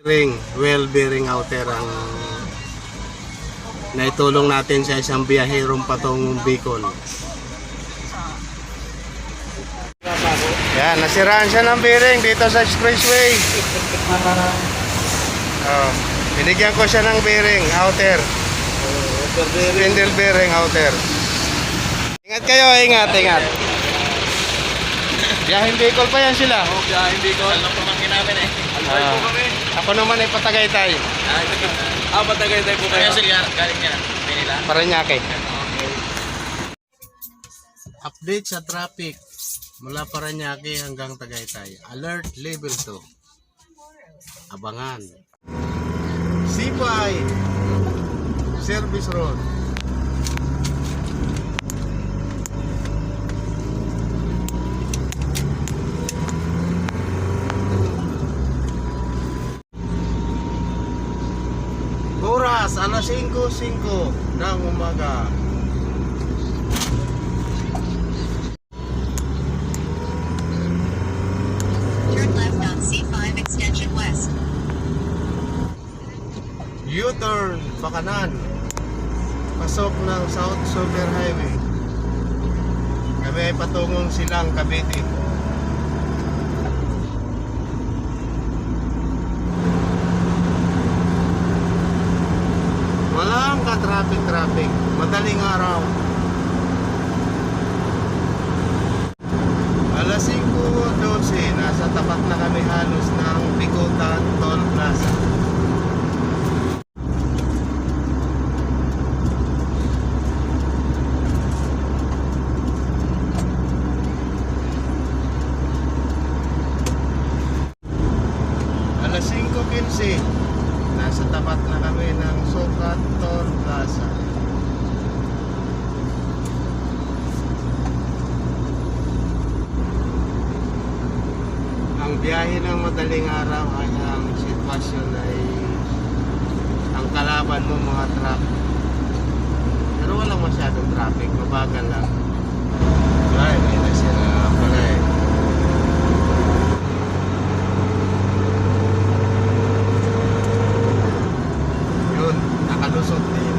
Well bearing outer ang naitulong natin sa isang biyahirong patungong Bicol. Yan, nasiraan siya ng bearing dito sa expressway. Binigyan ko siya ng bearing outer. Spindle bearing outer. Ingat kayo, ingat. Biyahing Bicol pa yan sila. Biyahing Bicol. Alam pamangkin namin eh. Alay po kami. Ako naman ay Patagaytay. Patagaytay po kayo. Galing niya. Manila. Paranaque. Update sa traffic mula Paranaque hanggang Tagaytay. Alert level 2. Abangan. C5 Service Road. Oras, alas 5:05 ng umaga. Turn left on C5 Extension West. U-turn, pakanan. Pasok ng South Super Highway. Kami ay patungong Silang, Cavite. Walang ka-traffic. Madaling araw. Alas 5:12, nasa tapat na kami halos ng Bicotan Toll Plaza. Alas 5:15, nasa tapat na kami ng Sukat Toll Plaza. Ang biyahe ng madaling araw ay ang sitwasyon ay ang kalaban mo mga traffic. Pero walang masyadong traffic, mabagal lang. Ay, may nasira pala eh. Yun, nakalusot din.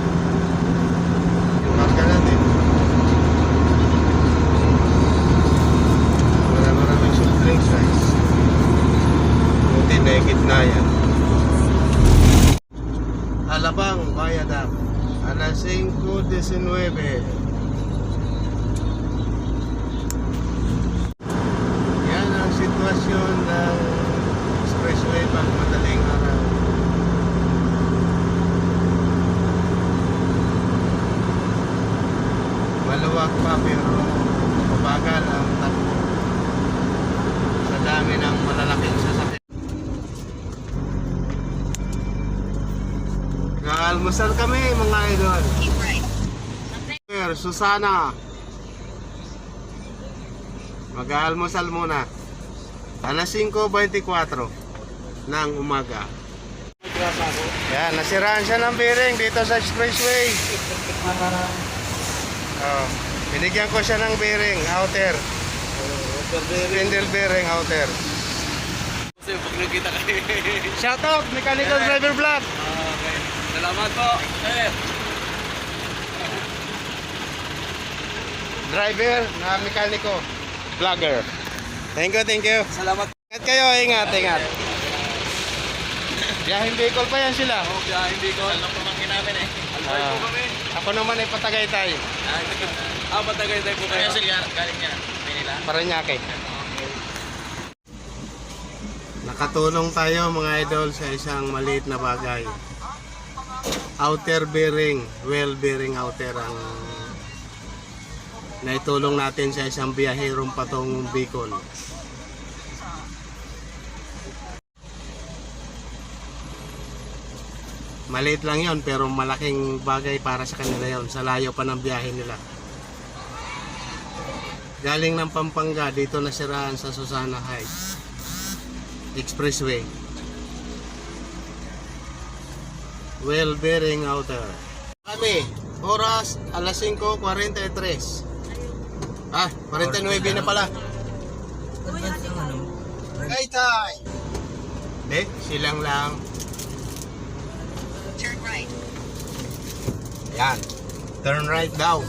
Marka natin. Maraming soft drinks guys. Buti na gitna yan. Alabang, Bayadam. Alas 5:19. Yan ang sitwasyon ng expressway pag madaling araw. Maluwag pa pero mabagal ang takbo sa dami ng malalaking sasakyan. Nag-almusal kami mga idol. Keep right. Susana, mag-almusal muna. Alas 5:24 ng umaga. Yan, nasiraan siya ng bearing dito sa expressway. Binigyan ko siya ng bearing outer. Spindle bearing outer. Kasi pag nakita kayo. Shout out, Mechanical Driver Vlog. Okay. Salamat po. Sir. Driver na mekaniko, vlogger. Thank you. Salamat. Ingat kayo, ingat. Biyahing Bicol pa yan sila. Biyahing Bicol. Alam pamangkin namin eh. Alay po kami. Ako naman ay Patagaytay. Patagaytay po kayo. Galing niya. Manila. Paranaque. Nakatulong tayo mga idol sa isang maliit na bagay. Outer bearing, well bearing outer ang naitulong natin sa isang biyahirong patungong Bicol. Maliit lang yon pero malaking bagay para sa kanila yon sa layo pa ng biyahe nila. Galing ng Pampanga dito nasiraan sa Susana Heights Expressway. Well bearing outer. Kami, oras alas 5:43. 49 na pala. Tagaytay. Silang lang. Turn right. Yan. Turn right daw.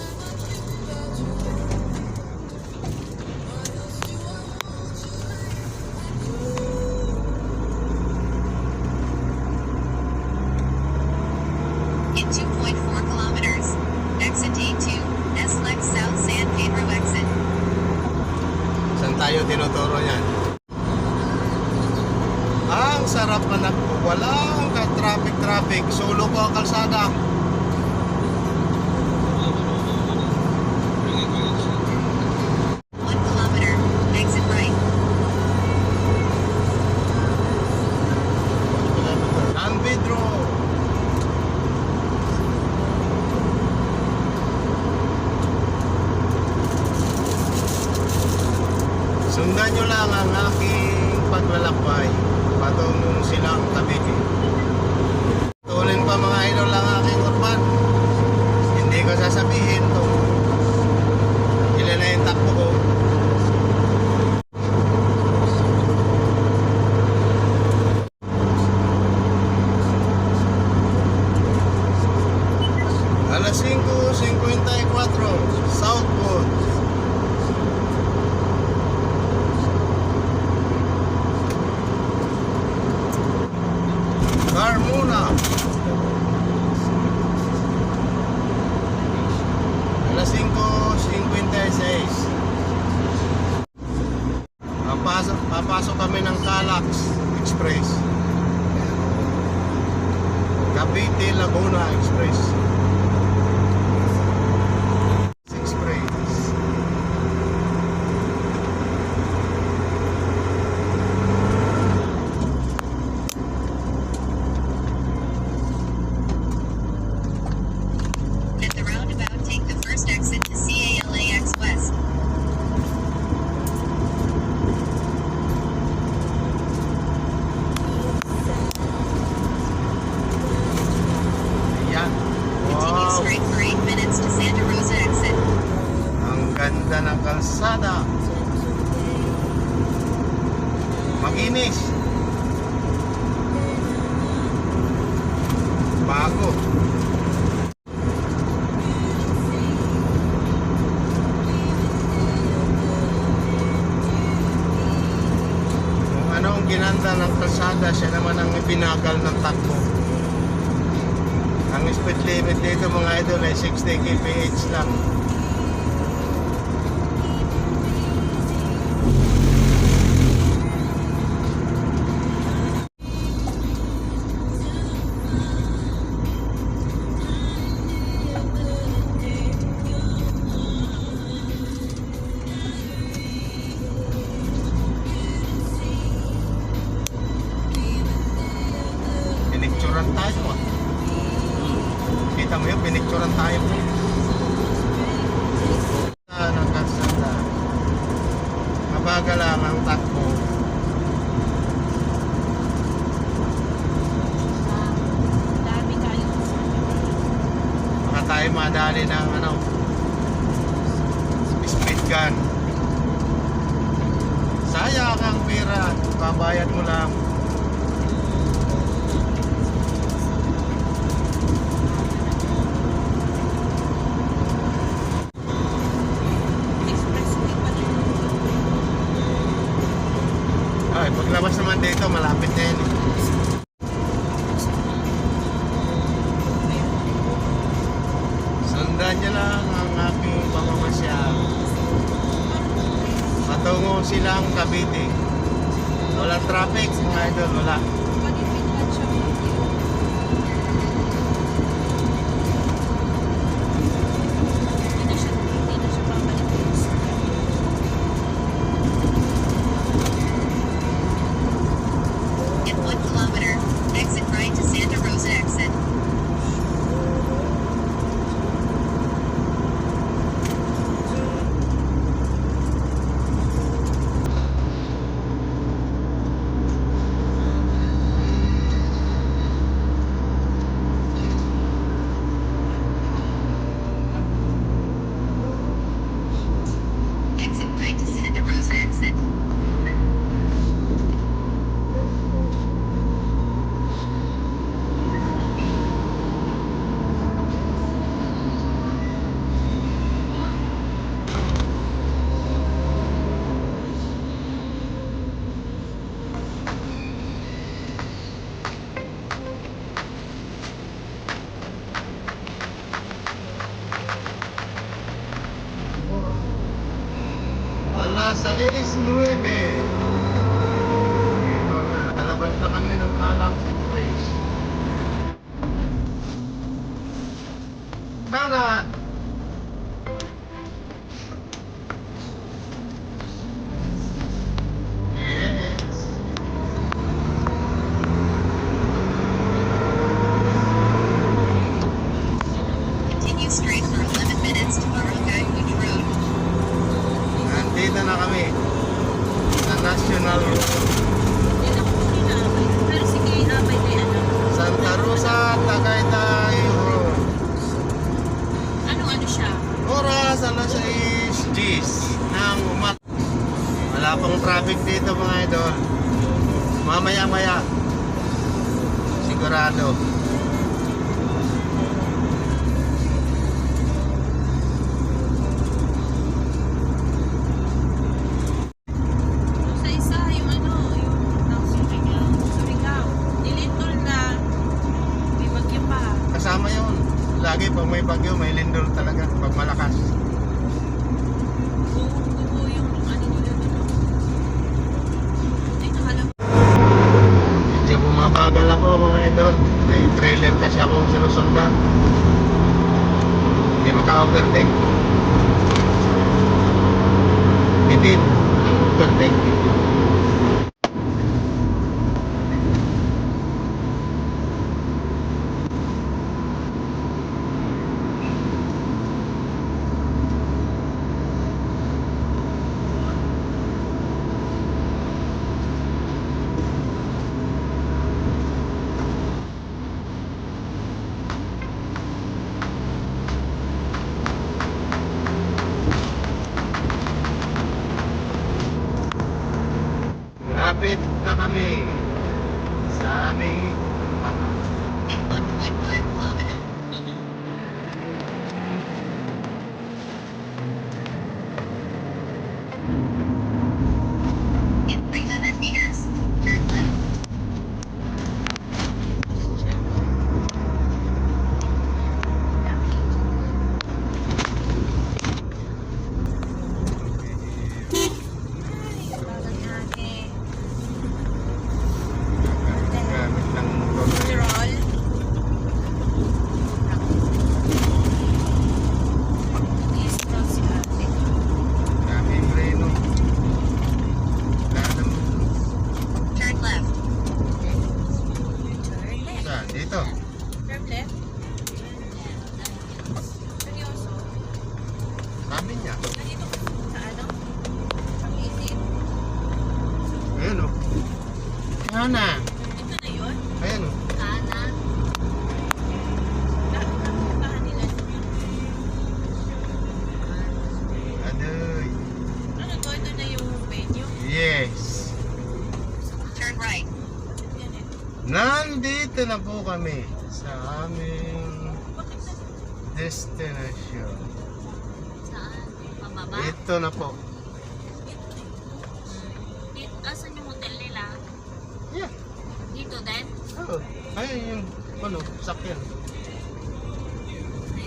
In 2.4 kilometers. Exit A2. S-Lex South San Pedro exit. Saan tayo tinuturo yan? Ang sarap na walang ka-traffic. Solo ko ang kalsada. 1 kilometer. Exit right. San Pedro. Sundan nyo lang ang aking paglalakbay patungong silang Cavite. Tuloy pa mga idol ang aking urban. Hindi ko sasabihin kung ilan na yung takbo ko. Alas 5:54 Southwood. Carmona. Alas 5:56. Papasok kami ng Calax Express. Cavite Laguna Express. Express. At the roundabout, take the first exit to CALAX West. Ayan. Continue Wow. straight for 8 minutes to Santa Rosa exit. Ang ganda ng kalsada. Makinis. Bago. Kung ano ang ginanda ng kalsada, siya naman ang ibinagal ng takbo. Ang speed limit dito mga idol ay 60 kph lang. Pinicturan tayo ah. Kita mo yun, pinicturan tayo po. Ng kalsada. Mabagal lang ang takbo. Dami kayo. Baka tayo madali ng speed gun. Sayang ang pera. Babayad mo lang. Expressway pa rin. Ay, paglabas naman dito, malapit na yun. Sundan nyo lang ang aking pamamasyal. Patungo silang Cavite. Walang traffic, mga idol, wala. Malipit lang siya. Hindi na siya babalik. In 1 kilometer, exit right to Santa Rosa exit. Alas 9. Nalabas na kami ng Kalang Place. Bakit? Continue straight for 11 minutes to Barangay Beach Road. Nandito na kami sa National Road. Hindi na ko kinamay. Pero sige, inamay kay ano. Santa Rosa, Tagaytay Road. Ano siya? Oras, alas 6 Gs ng umat. Wala pang traffic dito mga idol. Mamaya-maya. Sigurado. Yung sa isa, yung ano, yung Surigao. Nilindol na. May bagyo pa. Kasama yun. Lagi pag may bagyo, may lindol talaga. Pag malakas. Buo yung ano nila dito. Ay, nakalam. Medyo bumabagal ako mga idol. May trailer kasi akong sinusundan. Hindi maka-overtake. Hindi. Overtake. Lapit na kami sa aming 1.5 kilometer. In 300 meters, turn left. gamit ng motor. Roll. Istro si ate. Daming preno. Lahat ng Turn left. Turn left. saan? Dito. Turn left. Seryoso. Sabi niya. Nandito sa ano? Ang isip. Ayan o. Ayan na. Ito na yun. Ayan o. Kanan. Napuntahan nila. Adoy. Ano to? Ito na yung venue. Yes. Turn right. Yan eh. Nandito na po kami sa aming Bakit na? destination. Saan? Pababa? Ito na po. Asan yung hotel nila? Yeah. Dito din? Oh. Ayun yung ano, sakyan.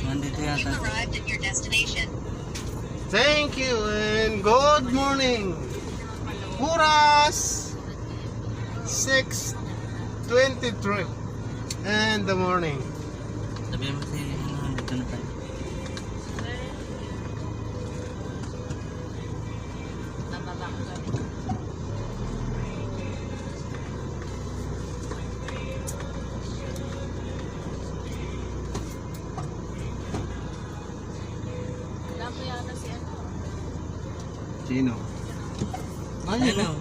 Nandito You've yata. arrived at your destination. Thank you and good morning. Oras 6:23 in the morning. Sabihin mo si nandito na tayo. Nababa ko kami. Wala ko yata si ano. Sino? Ayun.